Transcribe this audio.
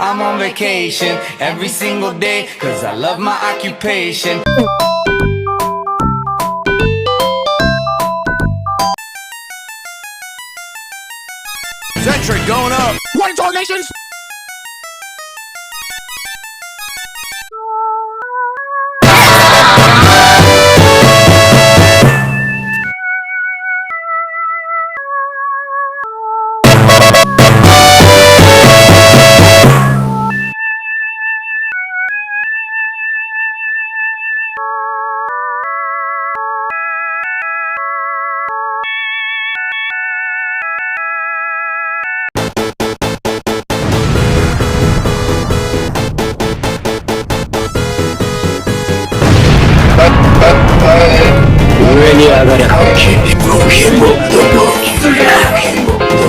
I'm on vacation every single day, cause I love my occupation. Century going up. What in all nations?